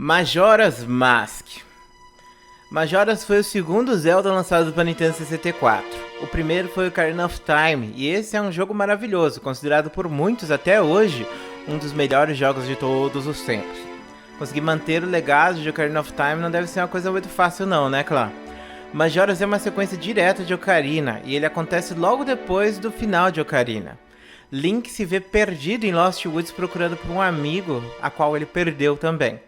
Majora's Mask. Majora's foi o segundo Zelda lançado para Nintendo 64. O primeiro foi o Ocarina of Time, e esse é um jogo maravilhoso, considerado por muitos até hoje um dos melhores jogos de todos os tempos. Conseguir manter o legado de Ocarina of Time não deve ser uma coisa muito fácil não, né, claro? Majora's é uma sequência direta de Ocarina, e ele acontece logo depois do final de Ocarina. Link se vê perdido em Lost Woods procurando por um amigo, a qual ele perdeu também.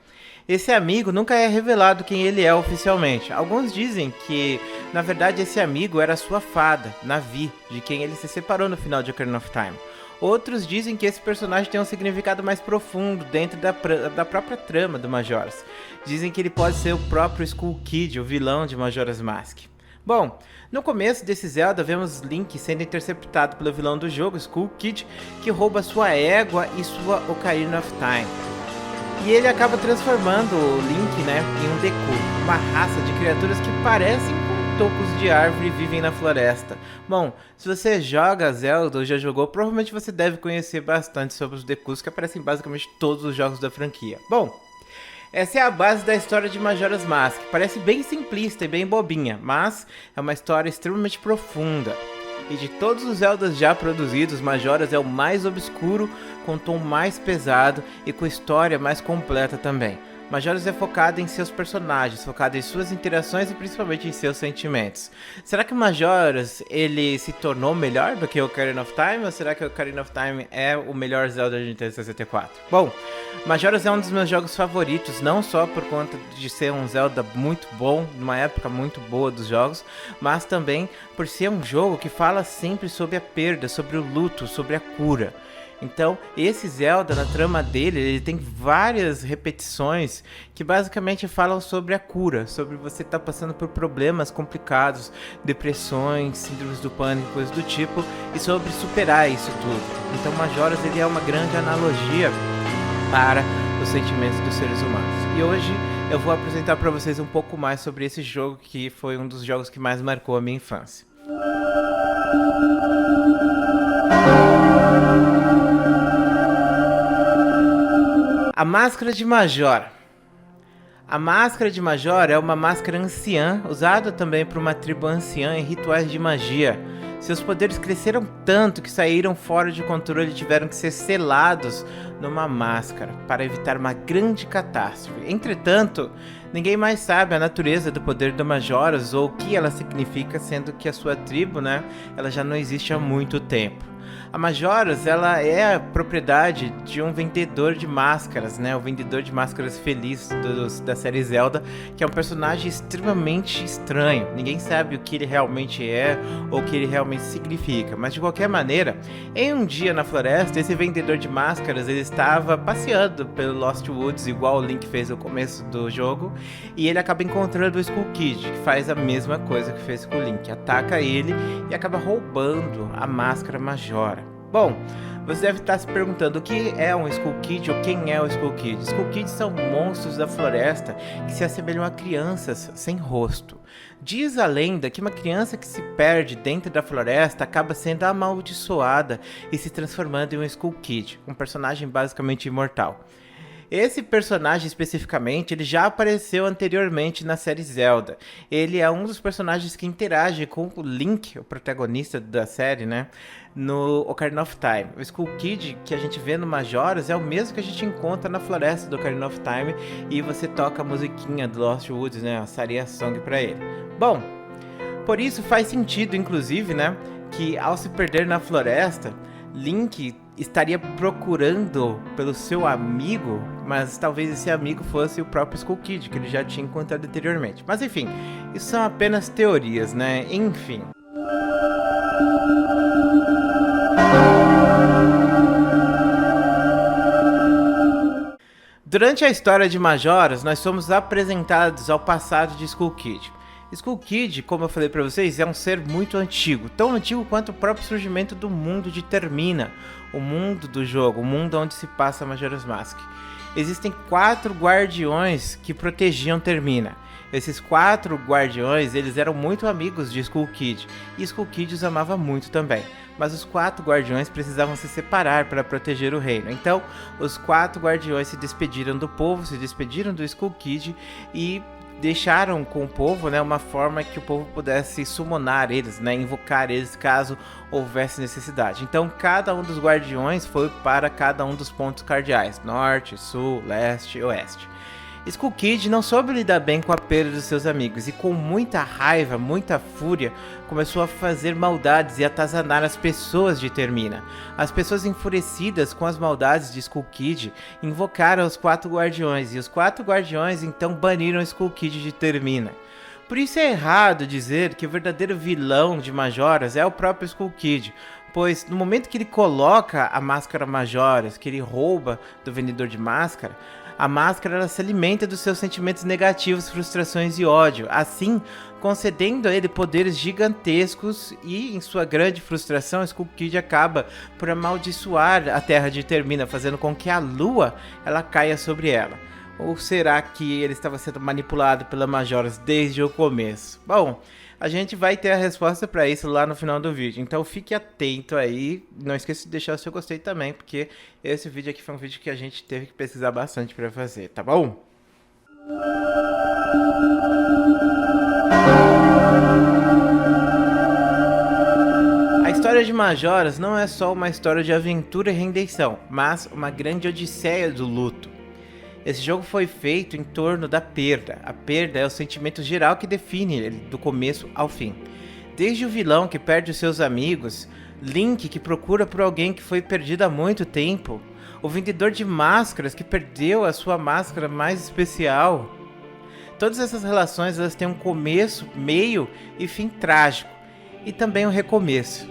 Esse amigo nunca é revelado quem ele é oficialmente. Alguns dizem que, na verdade, esse amigo era sua fada, Navi, de quem ele se separou no final de Ocarina of Time. Outros dizem que esse personagem tem um significado mais profundo dentro da própria trama do Majora's. Dizem que ele pode ser o próprio Skull Kid, o vilão de Majora's Mask. Bom, no começo desse Zelda vemos Link sendo interceptado pelo vilão do jogo, Skull Kid, que rouba sua égua e sua Ocarina of Time. E ele acaba transformando o Link, em um Deku, uma raça de criaturas que parecem com tocos de árvore e vivem na floresta. Bom, se você joga Zelda ou já jogou, provavelmente você deve conhecer bastante sobre os Dekus, que aparecem em basicamente todos os jogos da franquia. Bom, essa é a base da história de Majora's Mask. Parece bem simplista e bem bobinha, mas é uma história extremamente profunda. E de todos os Zeldas já produzidos, Majora's é o mais obscuro, com tom mais pesado e com história mais completa também. Majora's é focado em seus personagens, focado em suas interações e principalmente em seus sentimentos. Será que Majora's ele se tornou melhor do que o Ocarina of Time, ou será que o Ocarina of Time é o melhor Zelda de Nintendo 64? Bom, Majora's é um dos meus jogos favoritos, não só por conta de ser um Zelda muito bom, numa época muito boa dos jogos, mas também por ser um jogo que fala sempre sobre a perda, sobre o luto, sobre a cura. Então, esse Zelda, na trama dele, ele tem várias repetições que basicamente falam sobre a cura, sobre você estar passando por problemas complicados, depressões, síndromes do pânico, coisas do tipo, e sobre superar isso tudo. Então, Majora's ele é uma grande analogia para os sentimentos dos seres humanos. E hoje eu vou apresentar para vocês um pouco mais sobre esse jogo que foi um dos jogos que mais marcou a minha infância. A Máscara de Majora. A Máscara de Majora é uma máscara anciã, usada também por uma tribo anciã em rituais de magia. Seus poderes cresceram tanto que saíram fora de controle e tiveram que ser selados numa máscara, para evitar uma grande catástrofe. Entretanto, ninguém mais sabe a natureza do poder da Majora's ou o que ela significa, sendo que a sua tribo, ela já não existe há muito tempo. A Majora's, ela é a propriedade de um vendedor de máscaras, o vendedor de máscaras feliz da série Zelda, que é um personagem extremamente estranho. Ninguém sabe o que ele realmente é ou o que ele realmente significa, mas de qualquer maneira, em um dia na floresta, esse vendedor de máscaras, ele estava passeando pelo Lost Woods, igual o Link fez no começo do jogo, e ele acaba encontrando o Skull Kid, que faz a mesma coisa que fez com o Link, ataca ele e acaba roubando a máscara Majora. Bom, você deve estar se perguntando o que é um Skull Kid ou quem é o Skull Kid. Skull Kids são monstros da floresta que se assemelham a crianças sem rosto. Diz a lenda que uma criança que se perde dentro da floresta acaba sendo amaldiçoada e se transformando em um Skull Kid, um personagem basicamente imortal. Esse personagem especificamente, ele já apareceu anteriormente na série Zelda. Ele é um dos personagens que interage com o Link, o protagonista da série, no Ocarina of Time. O Skull Kid que a gente vê no Majora's é o mesmo que a gente encontra na floresta do Ocarina of Time e você toca a musiquinha do Lost Woods, a Saria Song pra ele. Bom, por isso faz sentido, inclusive, que ao se perder na floresta, Link estaria procurando pelo seu amigo, mas talvez esse amigo fosse o próprio Skull Kid, que ele já tinha encontrado anteriormente. Mas enfim, isso são apenas teorias, Enfim. Durante a história de Majora's, nós somos apresentados ao passado de Skull Kid. Skull Kid, como eu falei pra vocês, é um ser muito antigo, tão antigo quanto o próprio surgimento do mundo de Termina, o mundo do jogo, o mundo onde se passa Majora's Mask. Existem 4 guardiões que protegiam Termina. Esses 4 guardiões, eles eram muito amigos de Skull Kid, e Skull Kid os amava muito também. Mas os 4 guardiões precisavam se separar para proteger o reino. Então, os 4 guardiões se despediram do povo, se despediram do Skull Kid e deixaram com o povo, né, uma forma que o povo pudesse summonar eles, né, invocar eles caso houvesse necessidade. Então cada um dos guardiões foi para cada um dos pontos cardeais, norte, sul, leste e oeste. Skull Kid não soube lidar bem com a perda dos seus amigos e com muita raiva, muita fúria, começou a fazer maldades e atazanar as pessoas de Termina. As pessoas enfurecidas com as maldades de Skull Kid invocaram os 4 guardiões e os 4 guardiões então baniram Skull Kid de Termina. Por isso é errado dizer que o verdadeiro vilão de Majora's é o próprio Skull Kid, pois no momento que ele coloca a máscara Majora's, que ele rouba do vendedor de máscara, a máscara ela se alimenta dos seus sentimentos negativos, frustrações e ódio, assim concedendo a ele poderes gigantescos e, em sua grande frustração, Skull Kid acaba por amaldiçoar a Terra de Termina, fazendo com que a Lua ela caia sobre ela. Ou será que ele estava sendo manipulado pela Majora's desde o começo? Bom, a gente vai ter a resposta para isso lá no final do vídeo, então fique atento aí, não esqueça de deixar o seu gostei também, porque esse vídeo aqui foi um vídeo que a gente teve que pesquisar bastante para fazer, tá bom? A história de Majora's não é só uma história de aventura e redenção, mas uma grande odisseia do luto. Esse jogo foi feito em torno da perda. A perda é o sentimento geral que define ele do começo ao fim. Desde o vilão que perde os seus amigos, Link que procura por alguém que foi perdido há muito tempo, o vendedor de máscaras que perdeu a sua máscara mais especial. Todas essas relações elas têm um começo, meio e fim trágico, e também um recomeço.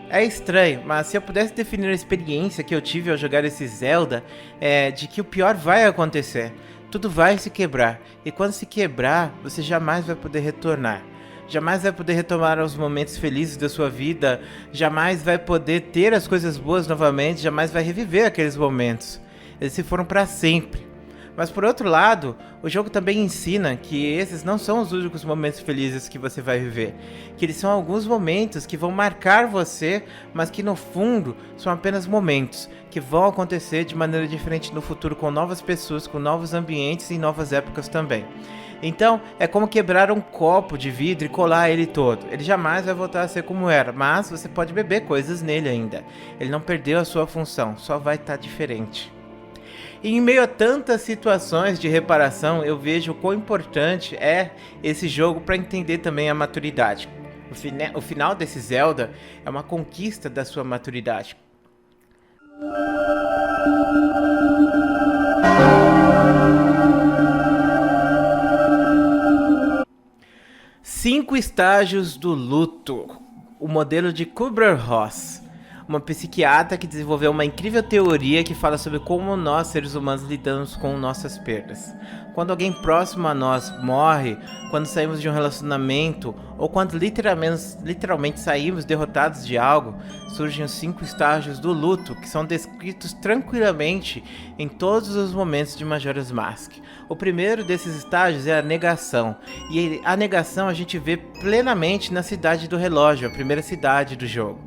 É estranho, mas se eu pudesse definir a experiência que eu tive ao jogar esse Zelda, é de que o pior vai acontecer. Tudo vai se quebrar, e quando se quebrar, você jamais vai poder retornar. Jamais vai poder retomar os momentos felizes da sua vida, jamais vai poder ter as coisas boas novamente, jamais vai reviver aqueles momentos. Eles se foram para sempre. Mas por outro lado, o jogo também ensina que esses não são os únicos momentos felizes que você vai viver, que eles são alguns momentos que vão marcar você, mas que no fundo são apenas momentos, que vão acontecer de maneira diferente no futuro com novas pessoas, com novos ambientes e novas épocas também. Então, é como quebrar um copo de vidro e colar ele todo. Ele jamais vai voltar a ser como era, mas você pode beber coisas nele ainda. Ele não perdeu a sua função, só vai estar diferente. E em meio a tantas situações de reparação, eu vejo o quão importante é esse jogo para entender também a maturidade. O final desse Zelda é uma conquista da sua maturidade. 5 estágios do luto. O modelo de Kübler-Ross, uma psiquiatra que desenvolveu uma incrível teoria que fala sobre como nós, seres humanos, lidamos com nossas perdas. Quando alguém próximo a nós morre, quando saímos de um relacionamento, ou quando literalmente saímos derrotados de algo, surgem os 5 estágios do luto, que são descritos tranquilamente em todos os momentos de Majora's Mask. O primeiro desses estágios é a negação, e a negação a gente vê plenamente na Cidade do Relógio, a primeira cidade do jogo.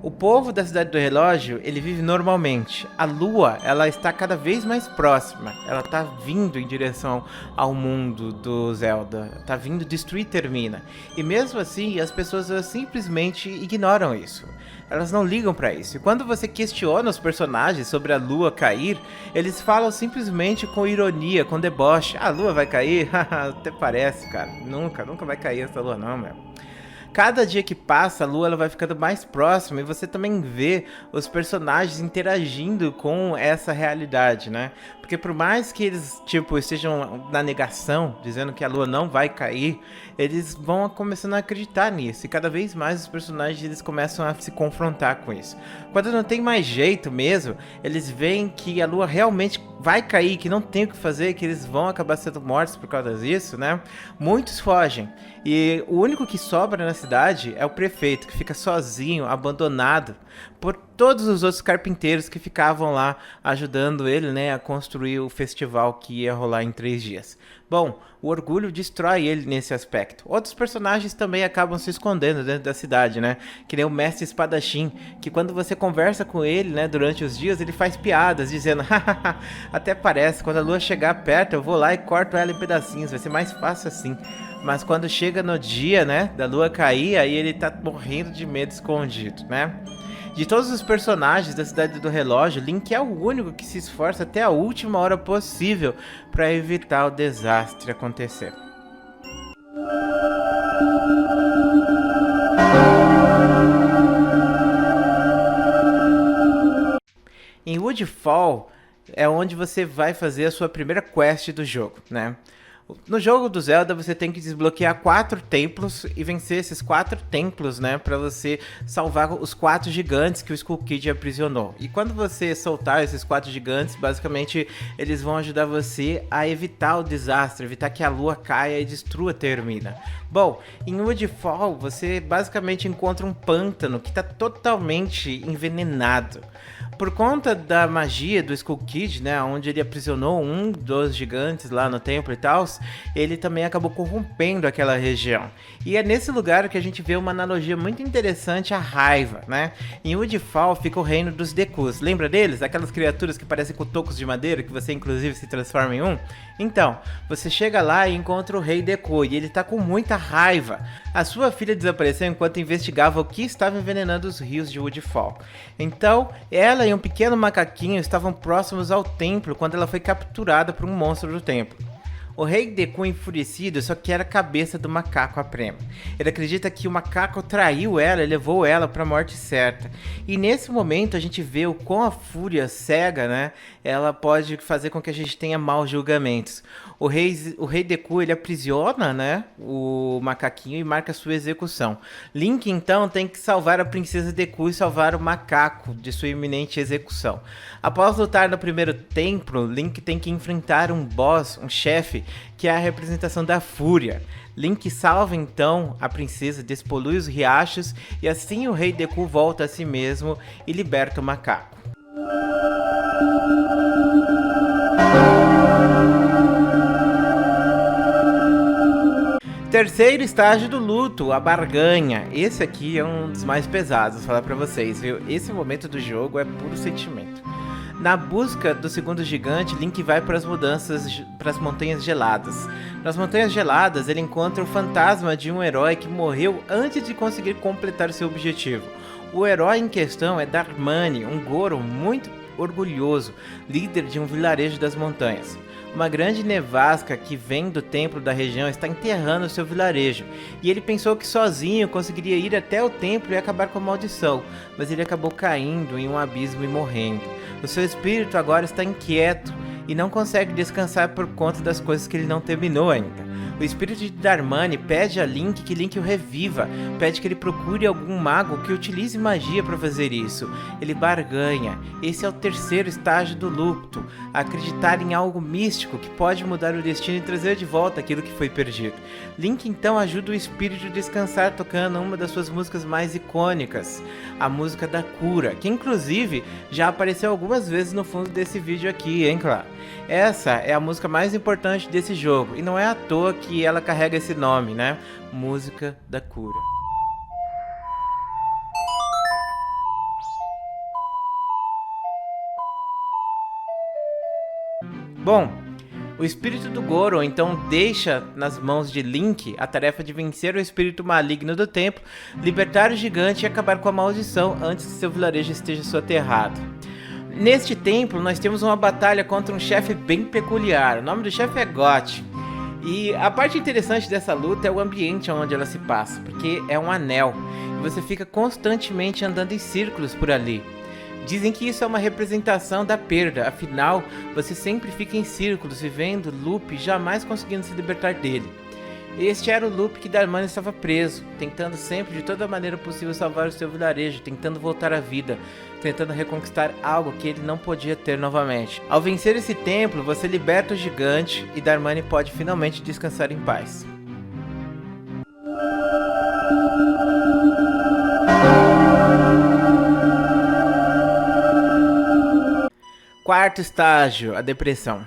O povo da Cidade do Relógio, ele vive normalmente. A lua, ela está cada vez mais próxima. Ela está vindo em direção ao mundo do Zelda. Está vindo destruir Termina. E mesmo assim, as pessoas simplesmente ignoram isso. Elas não ligam para isso. E quando você questiona os personagens sobre a lua cair, eles falam simplesmente com ironia, com deboche. A lua vai cair? Até parece, cara. Nunca vai cair essa lua não, meu. Cada dia que passa, a lua ela vai ficando mais próxima e você também vê os personagens interagindo com essa realidade, né? Porque por mais que eles, estejam na negação, dizendo que a lua não vai cair, eles vão começando a acreditar nisso. E cada vez mais os personagens eles começam a se confrontar com isso. Quando não tem mais jeito mesmo, eles veem que a lua realmente vai cair, que não tem o que fazer, que eles vão acabar sendo mortos por causa disso, né? Muitos fogem. E o único que sobra na cidade é o prefeito, que fica sozinho, abandonado por todos os outros carpinteiros que ficavam lá ajudando ele, né, a construir o festival que ia rolar em 3 dias. Bom, o orgulho destrói ele nesse aspecto. Outros personagens também acabam se escondendo dentro da cidade, né? Que nem o mestre espadachim, que quando você conversa com ele, né, durante os dias, ele faz piadas, dizendo: hahaha, até parece, quando a lua chegar perto, eu vou lá e corto ela em pedacinhos, vai ser mais fácil assim. Mas quando chega no dia, né, da lua cair, aí ele tá morrendo de medo escondido, né? De todos os personagens da Cidade do Relógio, Link é o único que se esforça até a última hora possível para evitar o desastre acontecer. Em Woodfall é onde você vai fazer a sua primeira quest do jogo, né? No jogo do Zelda, você tem que desbloquear 4 templos e vencer esses 4 templos, né? Pra você salvar os 4 gigantes que o Skull Kid aprisionou. E quando você soltar esses 4 gigantes, basicamente eles vão ajudar você a evitar o desastre, evitar que a lua caia e destrua Termina. Bom, em Woodfall, você basicamente encontra um pântano que está totalmente envenenado. Por conta da magia do Skull Kid, né, onde ele aprisionou um dos gigantes lá no templo e tal, ele também acabou corrompendo aquela região. E é nesse lugar que a gente vê uma analogia muito interessante à raiva, né? Em Woodfall fica o reino dos Dekus. Lembra deles? Aquelas criaturas que parecem cotocos de madeira, que você inclusive se transforma em um? Então, você chega lá e encontra o rei Deku, e ele tá com muita raiva. A sua filha desapareceu enquanto investigava o que estava envenenando os rios de Woodfall. Então, ela e um pequeno macaquinho estavam próximos ao templo quando ela foi capturada por um monstro do templo. O rei Deku, enfurecido, só quer a cabeça do macaco a prêmio. Ele acredita que o macaco traiu ela e levou ela para a morte certa. E nesse momento a gente vê o quão a fúria cega, né? Ela pode fazer com que a gente tenha maus julgamentos. O rei Deku, ele aprisiona, né, o macaquinho e marca sua execução. Link, então, tem que salvar a princesa Deku e salvar o macaco de sua iminente execução. Após lutar no primeiro templo, Link tem que enfrentar um boss, um chefe, que é a representação da fúria. Link salva então a princesa, despolui os riachos e assim o rei Deku volta a si mesmo e liberta o macaco. Terceiro estágio do luto, a barganha. Esse aqui é um dos mais pesados, vou falar pra vocês, viu? Esse momento do jogo é puro sentimento. Na busca do segundo gigante, Link vai para as montanhas geladas. Nas montanhas geladas, ele encontra o fantasma de um herói que morreu antes de conseguir completar seu objetivo. O herói em questão é Darmani, um Goron muito orgulhoso, líder de um vilarejo das montanhas. Uma grande nevasca que vem do templo da região está enterrando seu vilarejo, e ele pensou que sozinho conseguiria ir até o templo e acabar com a maldição, mas ele acabou caindo em um abismo e morrendo. O seu espírito agora está inquieto e não consegue descansar por conta das coisas que ele não terminou ainda. O espírito de Darmani pede a Link que Link o reviva, pede que ele procure algum mago que utilize magia para fazer isso. Ele barganha. Esse é o terceiro estágio do luto, acreditar em algo místico que pode mudar o destino e trazer de volta aquilo que foi perdido. Link então ajuda o espírito a descansar tocando uma das suas músicas mais icônicas, a música da cura, que inclusive já apareceu algumas vezes no fundo desse vídeo aqui, hein, claro. Essa é a música mais importante desse jogo, e não é à toa que ela carrega esse nome, né? Música da Cura. Bom, o espírito do Goron então deixa nas mãos de Link a tarefa de vencer o espírito maligno do templo, libertar o gigante e acabar com a maldição antes que seu vilarejo esteja soterrado. Neste templo, nós temos uma batalha contra um chefe bem peculiar. O nome do chefe é Goth. E a parte interessante dessa luta é o ambiente onde ela se passa, porque é um anel, e você fica constantemente andando em círculos por ali. Dizem que isso é uma representação da perda, afinal, você sempre fica em círculos, vivendo loop, jamais conseguindo se libertar dele. Este era o loop que Darmani estava preso, tentando sempre de toda maneira possível salvar o seu vilarejo, tentando voltar à vida, tentando reconquistar algo que ele não podia ter novamente. Ao vencer esse templo, você liberta o gigante e Darmani pode finalmente descansar em paz. Quarto estágio, a depressão.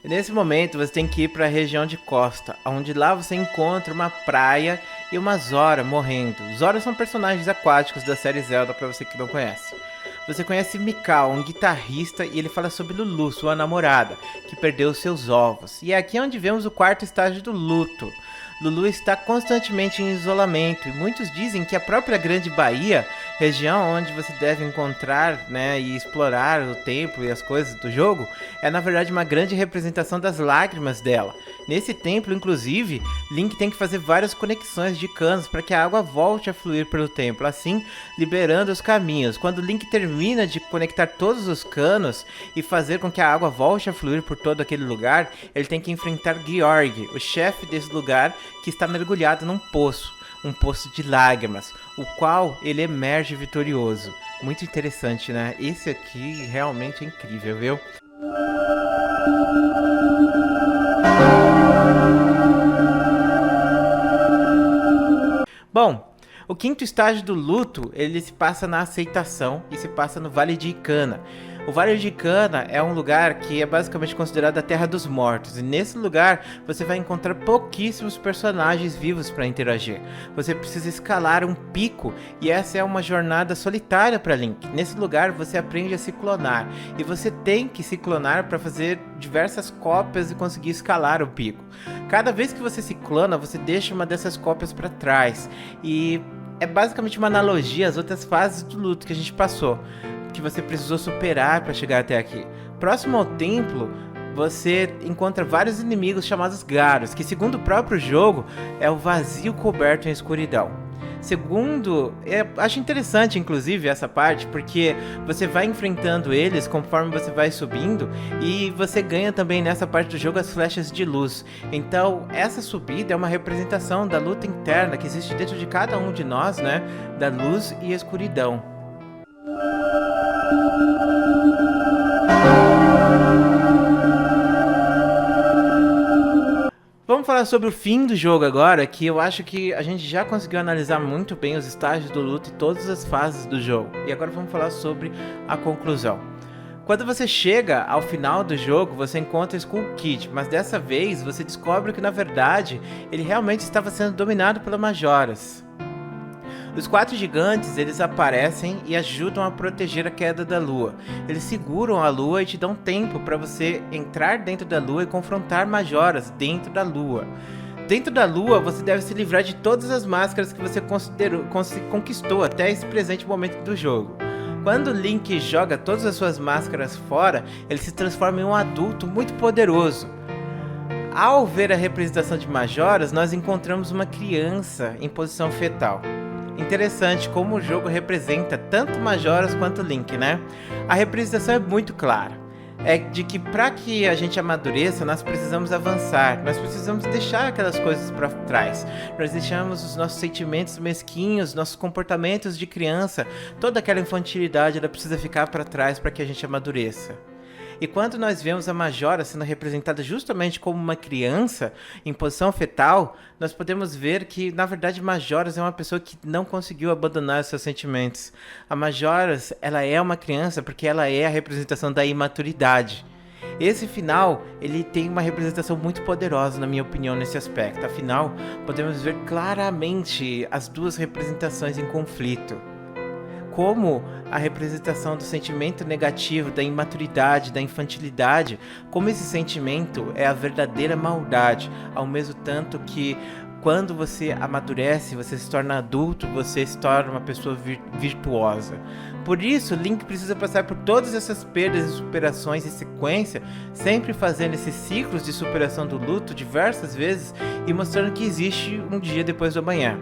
Nesse momento você tem que ir para a região de costa, onde lá você encontra uma praia e uma Zora morrendo. Zora são personagens aquáticos da série Zelda, para você que não conhece. Você conhece Mikau, um guitarrista, e ele fala sobre Lulu, sua namorada, que perdeu seus ovos. E é aqui onde vemos o quarto estágio do luto. Lulu está constantemente em isolamento e muitos dizem que a própria Grande Baía, região onde você deve encontrar, né, e explorar o templo e as coisas do jogo, é na verdade uma grande representação das lágrimas dela. Nesse templo, inclusive, Link tem que fazer várias conexões de canos para que a água volte a fluir pelo templo, assim liberando os caminhos. Quando Link termina de conectar todos os canos e fazer com que a água volte a fluir por todo aquele lugar, ele tem que enfrentar Gyorg, o chefe desse lugar, que está mergulhado num poço, um poço de lágrimas, o qual ele emerge vitorioso. Muito interessante, né? Esse aqui realmente é incrível, viu? Bom, o quinto estágio do luto, ele se passa na aceitação e se passa no Vale de Ikana. O Vale de Ikana é um lugar que é basicamente considerado a Terra dos Mortos, e nesse lugar você vai encontrar pouquíssimos personagens vivos para interagir. Você precisa escalar um pico, e essa é uma jornada solitária para Link. Nesse lugar você aprende a se clonar, e você tem que se clonar para fazer diversas cópias e conseguir escalar o pico. Cada vez que você se clona, você deixa uma dessas cópias para trás, e é basicamente uma analogia às outras fases do luto que a gente passou, que você precisou superar para chegar até aqui. Próximo ao templo, você encontra vários inimigos chamados Garos, que segundo o próprio jogo, é o vazio coberto em escuridão. Acho interessante inclusive essa parte, porque você vai enfrentando eles conforme você vai subindo, e você ganha também nessa parte do jogo as flechas de luz. Então essa subida é uma representação da luta interna que existe dentro de cada um de nós, né? Da luz e escuridão. Vamos falar sobre o fim do jogo agora, que eu acho que a gente já conseguiu analisar muito bem os estágios do luto e todas as fases do jogo. E agora vamos falar sobre a conclusão. Quando você chega ao final do jogo, você encontra Skull Kid, mas dessa vez você descobre que na verdade ele realmente estava sendo dominado pela Majoras. Os 4 gigantes, eles aparecem e ajudam a proteger a queda da lua. Eles seguram a lua e te dão tempo para você entrar dentro da lua e confrontar Majoras dentro da lua. Dentro da lua, você deve se livrar de todas as máscaras que você conquistou até esse presente momento do jogo. Quando Link joga todas as suas máscaras fora, ele se transforma em um adulto muito poderoso. Ao ver a representação de Majoras, nós encontramos uma criança em posição fetal. Interessante como o jogo representa tanto Majoras quanto Link, né? A representação é muito clara. É de que para que a gente amadureça, nós precisamos avançar, nós precisamos deixar aquelas coisas para trás. Nós deixamos os nossos sentimentos mesquinhos, nossos comportamentos de criança, toda aquela infantilidade, ela precisa ficar para trás para que a gente amadureça. E quando nós vemos a Majora sendo representada justamente como uma criança em posição fetal, nós podemos ver que, na verdade, Majoras é uma pessoa que não conseguiu abandonar seus sentimentos. A Majoras, ela é uma criança porque ela é a representação da imaturidade. Esse final, ele tem uma representação muito poderosa, na minha opinião, nesse aspecto. Afinal, podemos ver claramente as duas representações em conflito. Como a representação do sentimento negativo, da imaturidade, da infantilidade, como esse sentimento é a verdadeira maldade, ao mesmo tanto que quando você amadurece, você se torna adulto, você se torna uma pessoa virtuosa. Por isso, Link precisa passar por todas essas perdas e superações em sequência, sempre fazendo esses ciclos de superação do luto diversas vezes e mostrando que existe um dia depois do amanhã.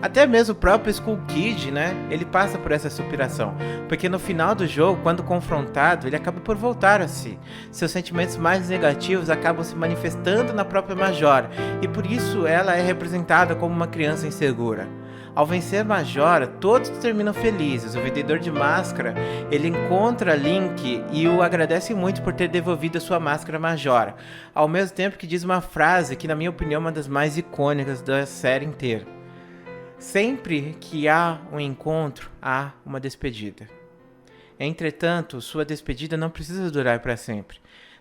Até mesmo o próprio Skull Kid, né, ele passa por essa superação, porque no final do jogo, quando confrontado, ele acaba por voltar a si. Seus sentimentos mais negativos acabam se manifestando na própria Majora, e por isso ela é representada como uma criança insegura. Ao vencer Majora, todos terminam felizes. O vendedor de máscara, ele encontra Link e o agradece muito por ter devolvido a sua máscara Majora, ao mesmo tempo que diz uma frase que, na minha opinião, é uma das mais icônicas da série inteira. Sempre que há um encontro, há uma despedida. Entretanto, sua despedida não precisa durar para sempre.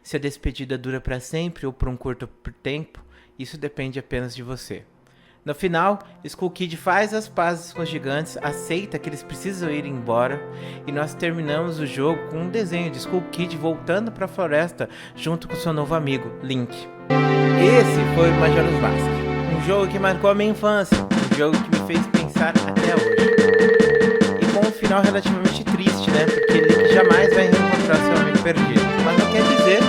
Se a despedida dura para sempre ou por um curto tempo, isso depende apenas de você. No final, Skull Kid faz as pazes com os gigantes, aceita que eles precisam ir embora, e nós terminamos o jogo com um desenho de Skull Kid voltando para a floresta junto com seu novo amigo, Link. Esse foi Majora's Mask, um jogo que marcou a minha infância, um jogo que me fez pensar até hoje. E com um final relativamente triste, né? Porque Link jamais vai reencontrar seu amigo perdido. Mas não quer dizer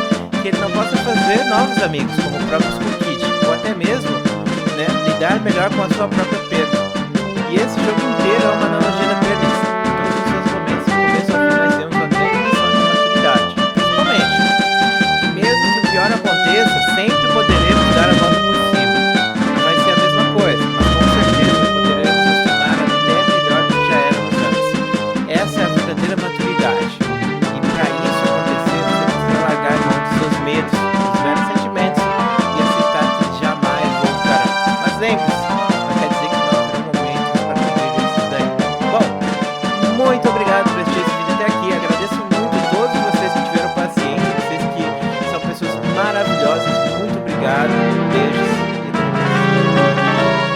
que ele não possa fazer novos amigos, como o próprio Skull Kid, ou até mesmo, né, lidar melhor com a sua própria perda. E esse jogo inteiro é uma analogia da perdiz. Todos os seus momentos, do começo ao fim, nós temos uma grande lição de maturidade. Principalmente, que mesmo que o pior aconteça, sempre poderemos dar a volta por cima. Não vai ser a mesma coisa, mas com certeza poderemos nos tornar até melhor do que já éramos antes. Essa é a verdadeira maturidade. E para isso acontecer, você precisa largar de mão dos seus medos, dos velhos sentimentos, e aceitar que jamais voltarão. Mas lembre-se, não quer dizer que não haverá momentos para viver esses daí. Bom, muito obrigado por assistir esse vídeo até aqui. Agradeço muito a todos vocês que tiveram paciência, vocês que são pessoas maravilhosas. Muito obrigado. Beijos.